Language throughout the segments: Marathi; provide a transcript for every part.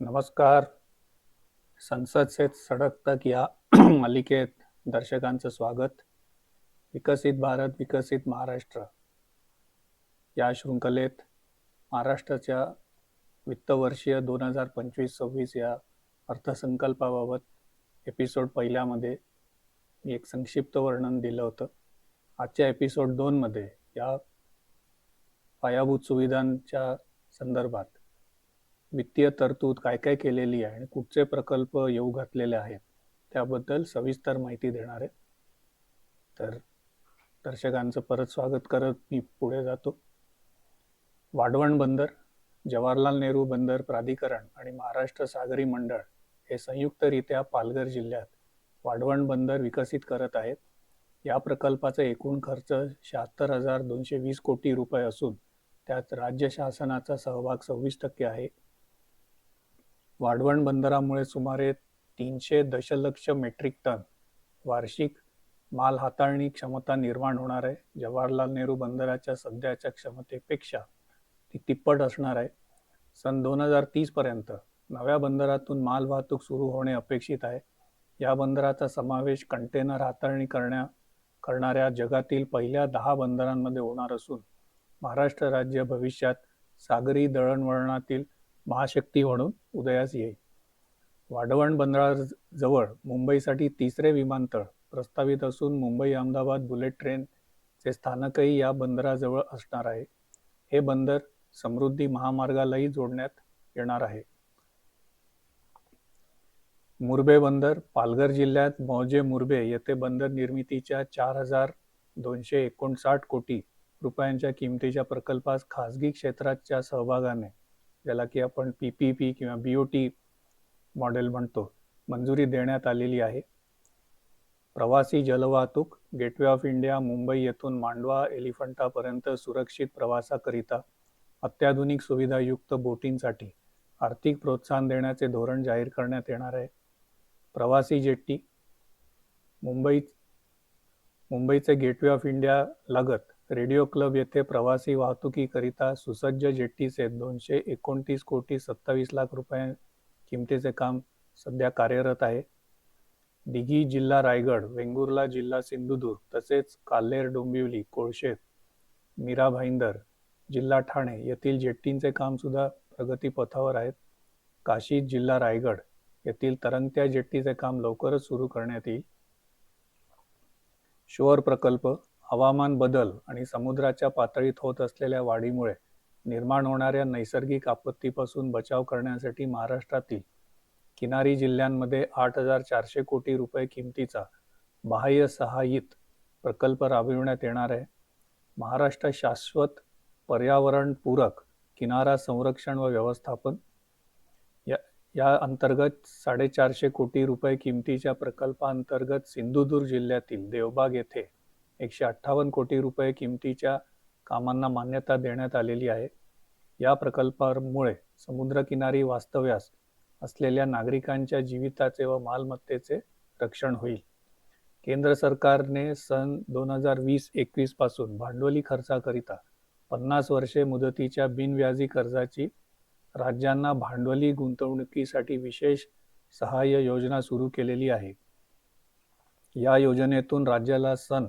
नमस्कार. संसद से सडक तक या मालिकेत दर्शकांचं स्वागत. विकसित भारत विकसित महाराष्ट्र या शृंखलेत महाराष्ट्राच्या वित्तवर्षीय 2025-26 या अर्थसंकल्पाबाबत एपिसोड पहिल्यामध्ये मी एक संक्षिप्त वर्णन दिलं होतं. आजच्या एपिसोड 2 मध्ये या पायाभूत सुविधांच्या संदर्भात वित्तीय तरतूद काय काय केलेली आहे आणि कुठचे प्रकल्प येऊ घातलेले आहेत त्याबद्दल सविस्तर माहिती देणार आहे. तर दर्शकांचं परत स्वागत करत मी पुढे जातो. वाढवण बंदर, जवाहरलाल नेहरू बंदर प्राधिकरण आणि महाराष्ट्र सागरी मंडळ हे संयुक्तरित्या पालघर जिल्ह्यात वाढवण बंदर विकसित करत आहेत. या प्रकल्पाचा एकूण खर्च 76,220 कोटी रुपये असून त्यात राज्य शासनाचा सहभाग 26% आहे. वाढवण बंदरामुळे सुमारे 300 दशलक्ष मेट्रिक टन वार्षिक माल हाताळणी क्षमता निर्माण होणार आहे. जवाहरलाल नेहरू बंदराच्या सध्याच्या क्षमतेपेक्षा ती तिप्पट असणार आहे. सन 2030 पर्यंत नव्या बंदरातून माल वाहतूक सुरू होणे अपेक्षित आहे. या बंदराचा समावेश कंटेनर हाताळणी करणाऱ्या जगातील पहिल्या 10 बंदरांमध्ये होणार असून महाराष्ट्र राज्य भविष्यात सागरी दळणवळणातील महाशक्ती म्हणून उदयास येईल. वाढवण बंदराजवळ मुंबईसाठी 3रे विमानतळ प्रस्तावित असून मुंबई अहमदाबाद बुलेट ट्रेनचे स्थानकही या बंदराजवळ असणार आहे. हे बंदर समृद्धी महामार्गालाही जोडण्यात येणार आहे. मुरबे बंदर, पालघर जिल्ह्यात मौजे मुरबे येथे बंदर निर्मितीच्या 4,259 कोटी रुपयांच्या किमतीच्या प्रकल्पास खासगी क्षेत्राच्या सहभागाने, ज्याला की आपण PPP किंवा BOT मॉडेल म्हणतो, मंजुरी देण्यात आलेली आहे. प्रवासी जलवाहतूक, गेटवे ऑफ इंडिया मुंबई येथून मांडवा एलिफंटापर्यंत सुरक्षित प्रवासाकरिता अत्याधुनिक सुविधायुक्त बोटींसाठी आर्थिक प्रोत्साहन देण्याचे धोरण जाहीर करण्यात येणार आहे. प्रवासी जेट्टी, मुंबईचे गेटवे ऑफ इंडिया लगत रेडिओ क्लब येथे प्रवासी वाहतुकीकरिता सुसज्ज जेट्टीचे 229 कोटी 27 लाख रुपये किमतीचे काम सध्या कार्यरत आहे. दिघी जिल्हा रायगड, वेंगुर्ला जिल्हा सिंधुदुर्ग तसेच काल्हेर डोंबिवली, कोळशेत, मीरा भाईंदर जिल्हा ठाणे येथील जेट्टींचे काम सुद्धा प्रगतीपथावर आहेत. काशी जिल्हा रायगड येथील तरंगत्या जेट्टीचे काम लवकरच सुरू करण्यात येईल. शोअर प्रकल्प, हवामान बदल आणि समुद्राच्या पातळीत होत असलेल्या वाढीमुळे निर्माण होणाऱ्या नैसर्गिक आपत्तीपासून बचाव करण्यासाठी महाराष्ट्रातील किनारी जिल्ह्यांमध्ये 8,400 कोटी रुपये किमतीचा बाह्य सहाय्यित प्रकल्प राबविण्यात येणार आहे. महाराष्ट्र शाश्वत पर्यावरणपूरक किनारा संरक्षण व व्यवस्थापन या अंतर्गत 450 कोटी रुपये किमतीच्या प्रकल्पांतर्गत सिंधुदुर्ग जिल्ह्यातील देवबाग येथे 158 कोटी रुपये किमतीच्या कामांना मान्यता देण्यात आलेली आहे. या प्रकल्पामुळे समुद्रकिनारी वास्तव्यास असलेल्या नागरिकांच्या जीविताचे व मालमत्तेचे रक्षण होईल. केंद्र सरकारने सन 2020-21 पासून भांडवली खर्चाकरिता 50 वर्षे मुदतीच्या बिनव्याजी कर्जाची राज्यांना भांडवली गुंतवणुकीसाठी विशेष सहाय्य योजना सुरू केलेली आहे. या योजनेतून राज्याला सन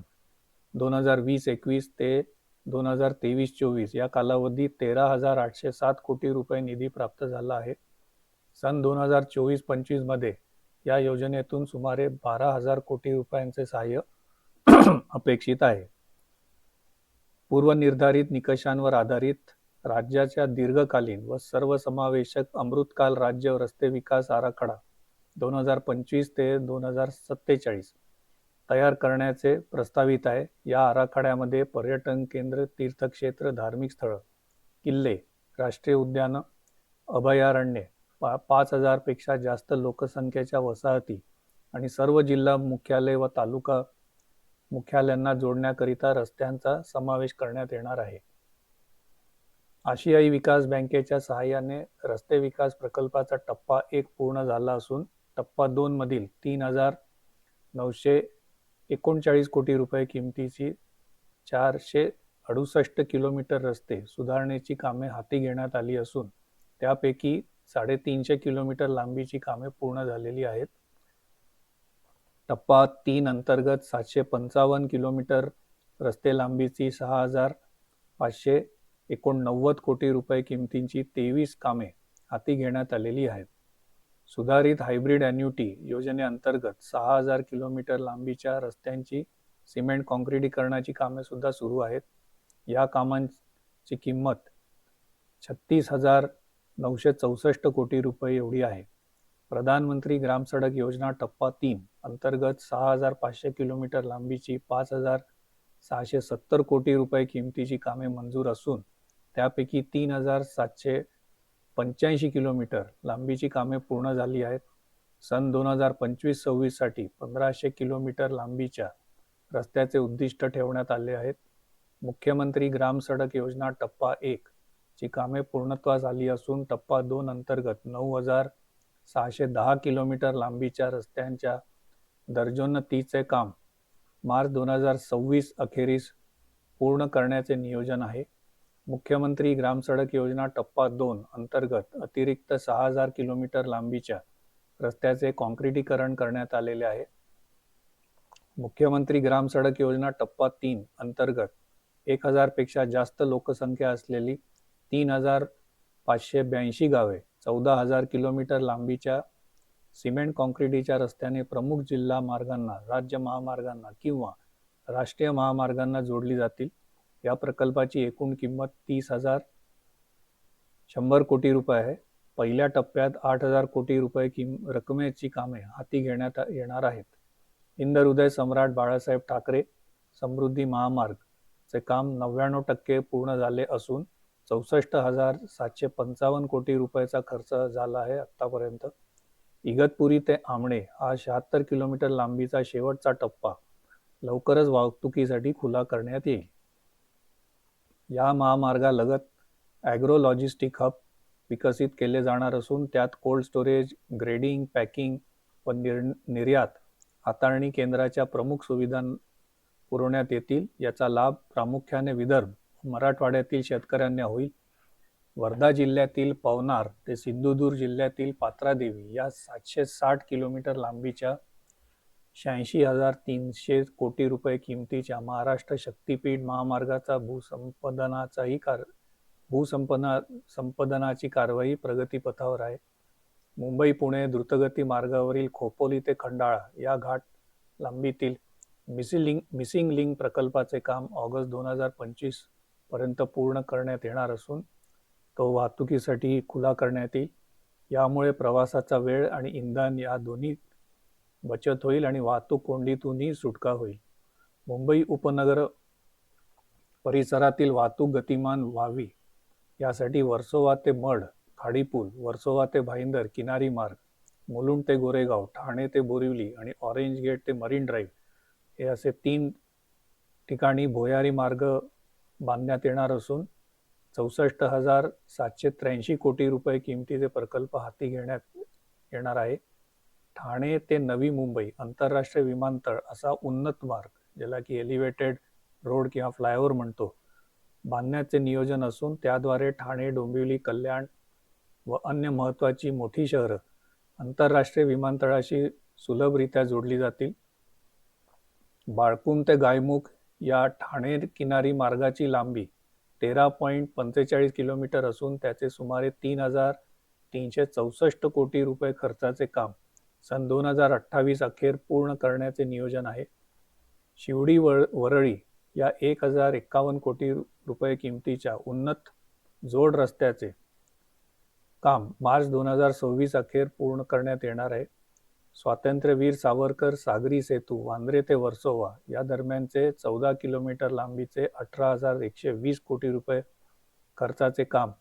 2020-21 ते 2023-24 या कालावधीत 13,807 कोटी रुपये निधी प्राप्त झाला आहे. सन 2024-25 मध्ये या योजनेतून सुमारे 12,000 कोटी रुपयांचे सहाय्य अपेक्षित आहे. पूर्वनिर्धारित निकषांवर आधारित राज्याच्या दीर्घकालीन व सर्वसमावेशक अमृतकाल राज्य रस्ते विकास आराखडा 2025 ते 2047 तयार करण्याचे प्रस्तावित आहे. या आराखड्यामध्ये पर्यटन केंद्र, तीर्थक्षेत्र, धार्मिक स्थळं, किल्ले, राष्ट्रीय उद्यानं, अभयारण्ये, 5,000 पेक्षा जास्त लोकसंख्येच्या वसाहती आणि सर्व जिल्हा मुख्यालय व तालुका मुख्यालयांना जोडण्याकरिता रस्त्यांचा समावेश करण्यात येणार आहे. आशियाई विकास बँकेच्या सहाय्याने रस्ते विकास प्रकल्पाचा टप्पा 1 पूर्ण झाला असून टप्पा 2 मधील 3,939 कोटी रुपये किमतीची 468 किलोमीटर रस्ते सुधारणेची कामे हाती घेण्यात आली असून त्यापैकी 350 किलोमीटर लांबीची कामे पूर्ण झालेली आहेत. टप्पा 3 अंतर्गत 755 किलोमीटर रस्ते लांबीची 6,589 कोटी रुपये किमतींची 23 कामे हाती घेण्यात आलेली आहेत. सुधारित हायब्रिड ॲन्युटी योजनेअंतर्गत 6,000 किलोमीटर लांबीच्या रस्त्यांची सिमेंट काँक्रिटीकरणाची कामे सुद्धा सुरू आहेत. या कामांची किंमत 36,964 कोटी रुपये एवढी आहे. प्रधानमंत्री ग्राम सडक योजना टप्पा 3 अंतर्गत 6,500 किलोमीटर लांबीची 5,670 कोटी रुपये किमतीची कामे मंजूर असून त्यापैकी 3,785 किलोमीटर लांबीची कामे पूर्ण झाली आहेत. सन 2025-26 साठी 1,500 किलोमीटर लांबीच्या रस्त्याचे उद्दिष्ट ठेवण्यात आले आहेत. मुख्यमंत्री ग्राम सडक योजना टप्पा 1 ची कामे पूर्णत्वास आली असून टप्पा 2 अंतर्गत 9,610 किलोमीटर लांबीच्या रस्त्यांच्या दर्जोन्नतीचे काम मार्च 2026 अखेरीस पूर्ण करण्याचे नियोजन आहे. मुख्यमंत्री ग्राम सडक योजना टप्पा 2 अंतर्गत अतिरिक्त 6,000 किलोमीटर लांबीच्या रस्त्याचे काँक्रिटीकरण करण्यात आलेले आहे. मुख्यमंत्री ग्राम सडक योजना टप्पा 3 अंतर्गत 1,000 पेक्षा जास्त लोकसंख्या असलेली 3,582 गावे 14,000 किलोमीटर लांबीच्या सिमेंट काँक्रिटीच्या रस्त्याने प्रमुख जिल्हा मार्गांना, राज्य महामार्गांना किंवा राष्ट्रीय महामार्गांना जोडली जातील. या प्रकल्पाची एकूण किंमत 30,100 कोटी रुपये आहे. पहिल्या टप्प्यात 8,000 कोटी रुपये रकमेची कामे हाती घेण्यात येणार आहेत. इंदरउदय सम्राट बाळासाहेब ठाकरे समृद्धी महामार्ग चे काम 99% पूर्ण झाले असून 64,755 कोटी रुपयाचा खर्च झाला आहे आतापर्यंत. इगतपुरी ते आमणे हा 76 किलोमीटर लांबीचा शेवटचा टप्पा लवकरच वाहतुकीसाठी खुला करण्यात येईल. या महामार्गालगत ॲग्रो लॉजिस्टिक हब विकसित केले जाणार असून त्यात कोल्ड स्टोरेज, ग्रेडिंग, पॅकिंग व निर्यात हाताळणी केंद्राच्या प्रमुख सुविधा पुरवण्यात येतील. याचा लाभ प्रामुख्याने विदर्भ, मराठवाड्यातील शेतकऱ्यांना होईल. वर्धा जिल्ह्यातील पवनार ते सिंधुदुर्ग जिल्ह्यातील पात्रादेवी या 760 किलोमीटर लांबीच्या 86,300 कोटी रुपये किमतीच्या महाराष्ट्र शक्तीपीठ महामार्गाचा भूसंपादनाची कारवाई प्रगतीपथावर आहे. मुंबई पुणे द्रुतगती मार्गावरील खोपोली ते खंडाळा या घाट लांबीतील मिसिंग लिंक प्रकल्पाचे काम ऑगस्ट 2025 पर्यंत पूर्ण करण्यात येणार असून तो वाहतुकीसाठी खुला करण्यात येईल. यामुळे प्रवासाचा वेळ आणि इंधन या दोन्ही बचत होईल आणि वाहतूक कोंडीतूनही सुटका होईल. मुंबई उपनगर परिसरातील वाहतूक गतिमान व्हावी यासाठी वर्सोवा ते मढ खाडीपूल, वर्सोवा ते भाईंदर किनारी मार्ग, मुलुंड ते गोरेगाव, ठाणे ते बोरिवली आणि ऑरेंज गेट ते मरीन ड्राईव्ह हे असे 3 ठिकाणी भुयारी मार्ग बांधण्यात येणार असून 64,783 कोटी रुपये किमतीचे प्रकल्प हाती घेण्यात येणार आहे. ठाणे ते नवी मुंबई आंतरराष्ट्रीय विमानतळ असा उन्नत मार्ग, ज्याला की एलिव्हेटेड रोड किंवा फ्लायओव्हर म्हणतो, बांधण्याचे नियोजन असून त्याद्वारे ठाणे, डोंबिवली, कल्याण व अन्य महत्त्वाची मोठी शहरं आंतरराष्ट्रीय विमानतळाशी सुलभरित्या जोडली जातील. बाळकूम ते गायमुख या ठाणे किनारी मार्गाची लांबी 13.45 किलोमीटर असून त्याचे सुमारे 3,364 कोटी रुपये खर्चाचे काम सन 2028 अखेर पूर्ण करण्याचे नियोजन आहे. शिवडी वरळी या 1,051 कोटी रुपये किमतीच्या उन्नत जोड रस्त्याचे काम मार्च 2026 अखेर पूर्ण करण्यात येणार आहे. स्वातंत्र्यवीर सावरकर सागरी सेतू वांद्रे ते वर्सोवा या दरम्यानचे 14 किलोमीटर लांबीचे 18,120 कोटी रुपये खर्चाचे काम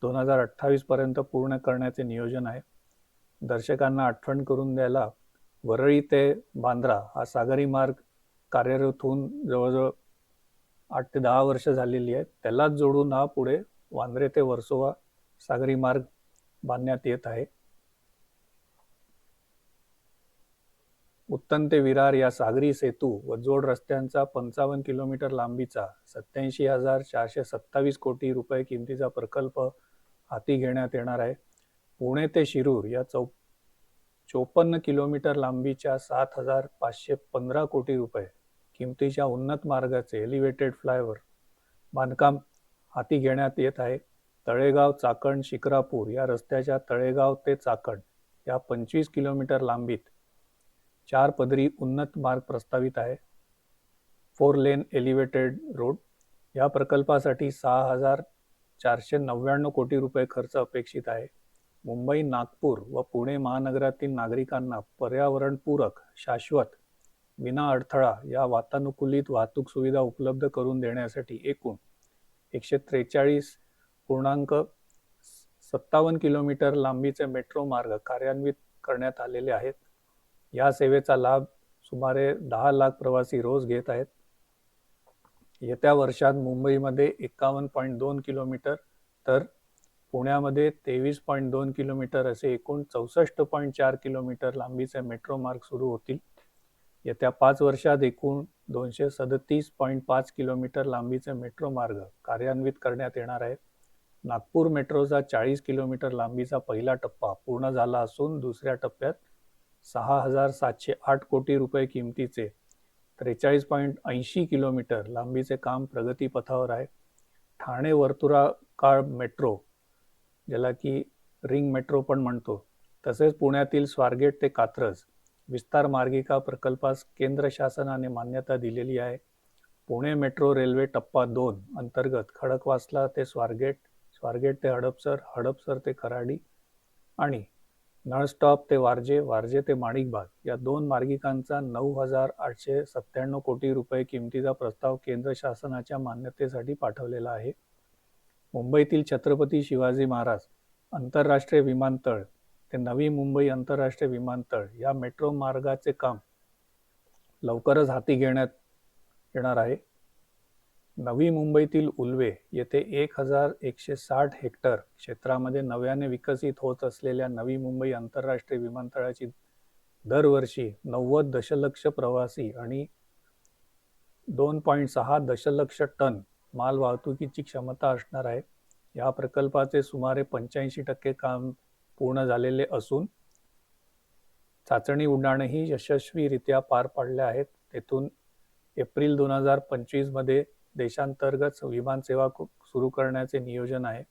2028 पर्यंत पूर्ण करण्याचे नियोजन आहे. दर्शकांना आठवण करून द्यायला, वरळी ते बांद्रा हा सागरी मार्ग कार्यरत होऊन जवळजवळ 8 ते 10 वर्ष झालेली आहेत. त्यालाच जोडून हा पुढे वांद्रे ते वर्सोवा सागरी मार्ग बांधण्यात येत आहे. उत्तन ते विरार या सागरी सेतू व जोड रस्त्यांचा 55 किलोमीटर लांबीचा 87,427 कोटी रुपये किमतीचा प्रकल्प हाती घेण्यात येणार आहे. पुणे ते शिरूर या 54 किलोमीटर लांबीच्या 7,515 कोटी रुपये किमतीच्या उन्नत मार्गाचे एलिव्हेटेड फ्लायओव्हर बांधकाम हाती घेण्यात येत आहे. तळेगाव चाकण शिक्रापूर या रस्त्याच्या तळेगाव ते चाकण या 25 किलोमीटर लांबीत 4 पदरी उन्नत मार्ग प्रस्तावित आहे. 4 लेन एलिव्हेटेड रोड या प्रकल्पासाठी 6,499 कोटी रुपये खर्च अपेक्षित आहे. मुंबई, नागपूर व पुणे महानगरातील नागरिकांना पर्यावरणपूरक, शाश्वत, विना अडथळा या वातानुकूलित वाहतूक सुविधा उपलब्ध करून देण्यासाठी एकूण 143.57 किलोमीटर लांबीचे मेट्रो मार्ग कार्यान्वित करण्यात आलेले आहेत. या सेवेचा लाभ सुमारे 10 लाख प्रवासी रोज घेत आहेत. येत्या वर्षात मुंबईमध्ये 51.2 किलोमीटर तर पुण्यामध्ये 23.2 किलोमीटर असे एकूण 64.4 किलोमीटर लांबीचे मेट्रो मार्ग सुरू होतील. येत्या 5 वर्षात एकूण 237.5 किलोमीटर लांबीचे मेट्रो मार्ग कार्यान्वित करण्यात येणार आहेत. नागपूर मेट्रोचा 40 किलोमीटर लांबीचा पहिला टप्पा पूर्ण झाला असून दुसऱ्या टप्प्यात 6,708 कोटी रुपये किमतीचे 43.80 किलोमीटर लांबीचे काम प्रगतीपथावर आहे. ठाणे वर्तुळाकार मेट्रो, ज्याला की रिंग मेट्रो पण म्हणतो, तसेच पुण्यातील स्वारगेट ते कात्रज विस्तार मार्गिका प्रकल्पास केंद्र शासनाने मान्यता दिलेली आहे. पुणे मेट्रो रेल्वे टप्पा 2 अंतर्गत खडकवासला ते स्वारगेट, स्वारगेट ते हडपसर, हडपसर ते खराडी आणि नळस्टॉप ते वारजे, वारजे ते माणिकबाग या 2 मार्गिकांचा 9,897 कोटी रुपये किमतीचा प्रस्ताव केंद्र शासनाच्या मान्यतेसाठी पाठवलेला आहे. मुंबईतील छत्रपती शिवाजी महाराज आंतरराष्ट्रीय विमानतळ ते नवी मुंबई आंतरराष्ट्रीय विमानतळ या मेट्रो मार्गाचे काम लवकरच हाती घेण्यात येणार आहे. नवी मुंबईतील उल्वे येथे 1,160 हेक्टर क्षेत्रामध्ये नव्याने विकसित होत असलेल्या नवी मुंबई आंतरराष्ट्रीय विमानतळाची दरवर्षी 90 दशलक्ष प्रवासी आणि 2.6 दशलक्ष टन माल वाहतुकीची क्षमता असणार आहे. या प्रकल्पाचे सुमारे 85% काम पूर्ण झालेले असून चाचणी उड्डाणही यशस्वीरित्या पार पडले आहेत. तेथून एप्रिल 2025 मध्ये देशांतर्गत विमानसेवा सुरू करण्याचे नियोजन आहे.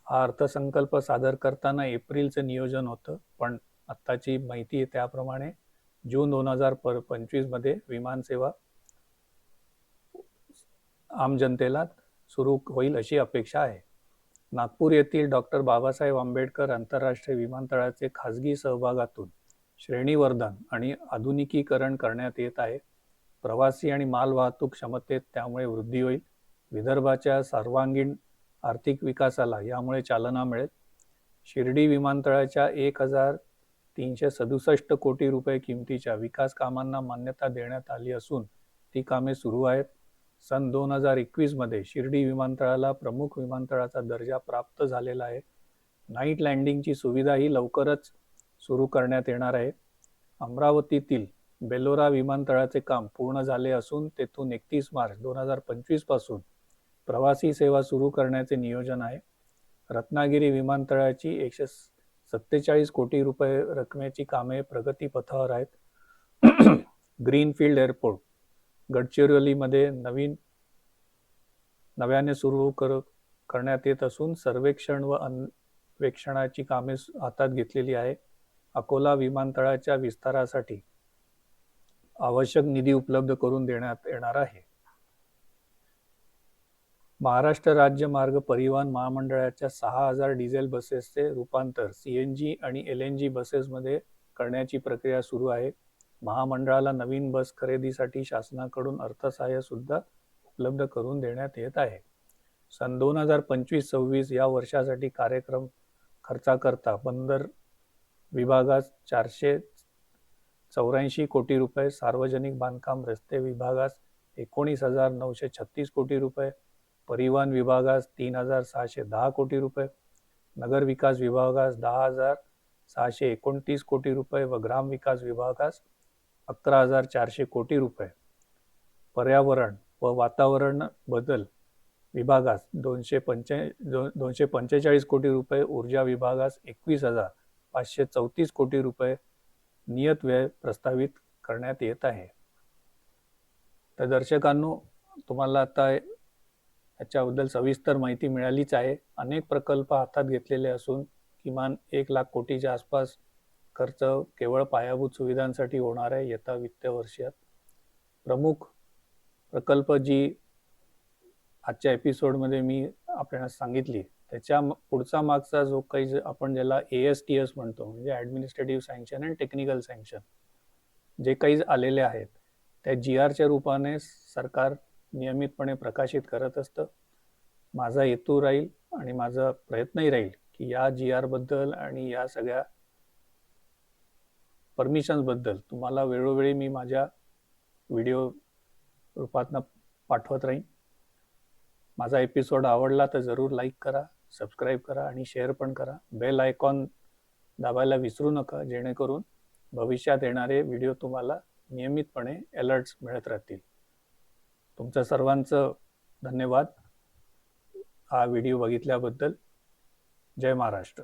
हा अर्थसंकल्प सादर करताना एप्रिलचे नियोजन होतं, पण आत्ताची माहिती आहे त्याप्रमाणे जून 2025 मध्ये विमानसेवा आम जनतेला सुरू होईल अशी अपेक्षा आहे. नागपूर येथील डॉक्टर बाबासाहेब आंबेडकर आंतरराष्ट्रीय विमानतळाचे खाजगी सहभागातून श्रेणीवर्धन आणि आधुनिकीकरण करण्यात येत आहे. प्रवासी आणि माल वाहतूक क्षमतेत त्यामुळे वृद्धी होईल. विदर्भाच्या सर्वांगीण आर्थिक विकासाला यामुळे चालना मिळेल. शिर्डी विमानतळाच्या 1,367 कोटी रुपये किमतीच्या विकास कामांना मान्यता देण्यात आली असून ती कामे सुरू आहेत. सन 2021 मध्ये शिर्डी विमानतळाला प्रमुख विमानतळाचा दर्जा प्राप्त झालेला आहे. नाईट लँडिंगची सुविधाही लवकरच सुरू करण्यात येणार आहे. अमरावतीतील बेलोरा विमानतळाचे काम पूर्ण झाले असून तेथून 31 मार्च 2025 पासून प्रवासी सेवा सुरू करण्याचे नियोजन आहे. रत्नागिरी विमानतळाची 147 कोटी रुपये रकमेची कामे प्रगतीपथावर आहेत. ग्रीनफील्ड एअरपोर्ट गडचिरोलीमध्ये नव्याने सुरू करण्यात येत असून सर्वेक्षण व अन्वेषणाची कामे हातात घेतलेली आहे. अकोला विमानतळाच्या विस्तारासाठी आवश्यक निधी उपलब्ध करून देण्यात येणार आहे. महाराष्ट्र राज्य मार्ग परिवहन महामंडळाच्या 6,000 डिझेल बसेसचे रूपांतर CNG आणि LNG बसेसमध्ये करण्याची प्रक्रिया सुरू आहे. महामंडळाला नवीन बस खरेदीसाठी शासनाकडून अर्थसहाय्य सुद्धा उपलब्ध करून देण्यात येत आहे. सन 2025-26 या वर्षासाठी कार्यक्रम खर्चाकरता बंदर विभागात 484 कोटी रुपये, सार्वजनिक बांधकाम रस्ते विभागास 19,936 कोटी रुपये, परिवहन विभागास 3,610 कोटी रुपये, नगर विकास विभागास 10,629 कोटी रुपये व ग्राम विकास विभागास 11,400 कोटी रुपये, पर्यावरण व वातावरण बदल विभागास 245 कोटी रुपये, ऊर्जा विभागास 21,534 कोटी रुपये नियत व्यय प्रस्तावित करण्यात येत आहे. तर दर्शकांनो, तुम्हाला आता याच्याबद्दल सविस्तर माहिती मिळालीच आहे. अनेक प्रकल्प हातात घेतलेले असून किमान 1,00,000 कोटीच्या आसपास खर्च केवळ पायाभूत सुविधांसाठी होणार आहे येत्या वित्त वर्षात. प्रमुख प्रकल्प जी आजच्या एपिसोडमध्ये मी आपल्याला सांगितली, त्याच्या पुढचा मागचा जो काही आपण ज्याला ASTS म्हणतो, म्हणजे administrative sanction and technical sanction, जे काही आलेले आहेत त्या GRच्या रूपाने सरकार नियमितपणे प्रकाशित करत असतं. माझा हेतू राहील आणि माझा प्रयत्नही राहील की या GR बद्दल आणि या सगळ्या परमिशन्स बद्दल तुम्हाला वेळोवेळी मी माझ्या व्हिडिओ रूपातनं पाठवत राहीन. माझा एपिसोड आवडला तर जरूर लाईक करा, सबस्क्राईब करा आणि शेअर पण करा. बेल आयकॉन दाबायला विसरू नका, जेणेकरून भविष्यात येणारे व्हिडिओ तुम्हाला नियमितपणे अलर्ट्स मिळत राहतील. तुमचं सर्वांचं धन्यवाद हा व्हिडिओ बघितल्याबद्दल. जय महाराष्ट्र.